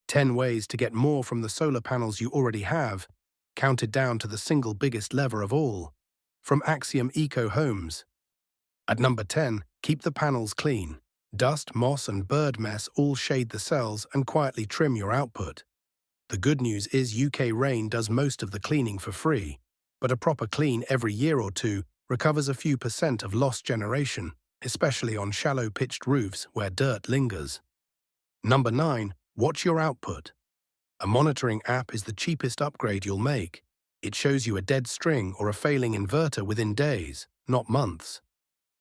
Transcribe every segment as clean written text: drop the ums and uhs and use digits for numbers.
10 ways to get more from the solar panels you already have, counted down to the single biggest lever of all, from Axiom Eco Homes. At number 10, keep the panels clean. Dust, moss, and bird mess all shade the cells and quietly trim your output. The good news is UK rain does most of the cleaning for free, but a proper clean every year or two recovers a few % of lost generation, especially on shallow pitched roofs where dirt lingers. Number 9, watch your output. A monitoring app is the cheapest upgrade you'll make. It shows you a dead string or a failing inverter within days, not months.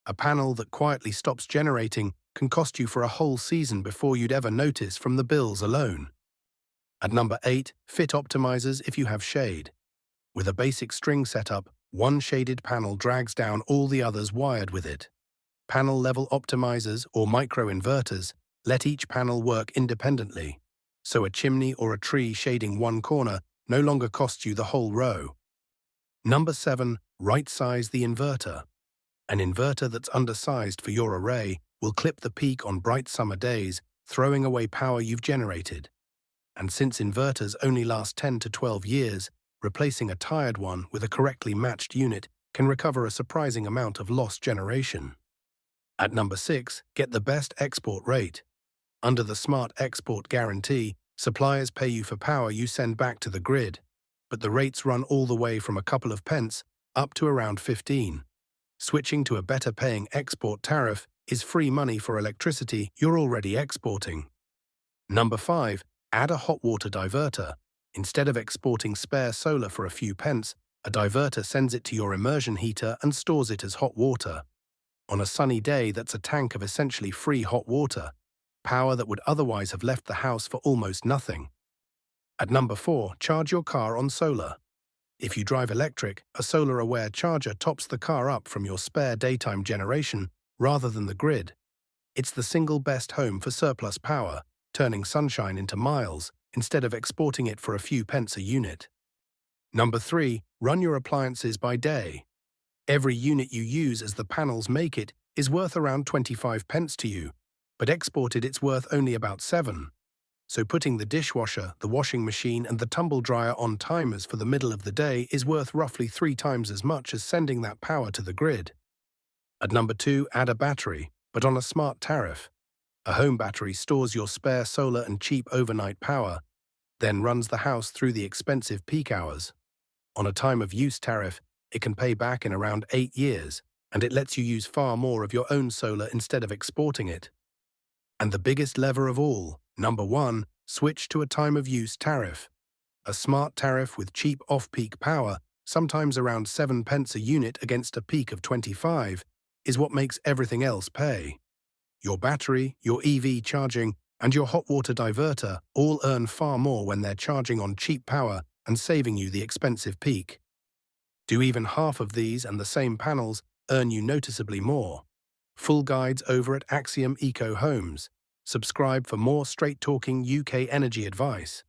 A panel that quietly stops generating can cost you for a whole season before you'd ever notice from the bills alone. At number 8, fit optimizers if you have shade. With a basic string setup, one shaded panel drags down all the others wired with it. Panel-level optimizers, or micro-inverters, let each panel work independently, so a chimney or a tree shading one corner no longer costs you the whole row. Number 7, right-size the inverter. An inverter that's undersized for your array will clip the peak on bright summer days, throwing away power you've generated. And since inverters only last 10 to 12 years, replacing a tired one with a correctly matched unit can recover a surprising amount of lost generation. At number 6, get the best export rate. Under the Smart Export Guarantee, suppliers pay you for power you send back to the grid, but the rates run all the way from a couple of pence up to around 15. Switching to a better-paying export tariff is free money for electricity you're already exporting. Number 5, add a hot water diverter. Instead of exporting spare solar for a few pence, a diverter sends it to your immersion heater and stores it as hot water. On a sunny day, that's a tank of essentially free hot water, power that would otherwise have left the house for almost nothing. At number 4, charge your car on solar. If you drive electric, a solar-aware charger tops the car up from your spare daytime generation rather than the grid. It's the single best home for surplus power, turning sunshine into miles instead of exporting it for a few pence a unit. Number 3, run your appliances by day. Every unit you use as the panels make it is worth around 25 pence to you, but exported it's worth only about 7. So putting the dishwasher, the washing machine, and the tumble dryer on timers for the middle of the day is worth roughly 3 times as much as sending that power to the grid. At number 2, add a battery, but on a smart tariff. A home battery stores your spare solar and cheap overnight power, then runs the house through the expensive peak hours. On a time-of-use tariff, it can pay back in around 8 years, and it lets you use far more of your own solar instead of exporting it. And the biggest lever of all, number 1, switch to a time-of-use tariff. A smart tariff with cheap off-peak power, sometimes around 7 pence a unit against a peak of 25, is what makes everything else pay. Your battery, your EV charging, and your hot water diverter all earn far more when they're charging on cheap power and saving you the expensive peak. Do even half of these and the same panels earn you noticeably more? Full guides over at Axiom Eco Homes. Subscribe for more straight-talking UK energy advice.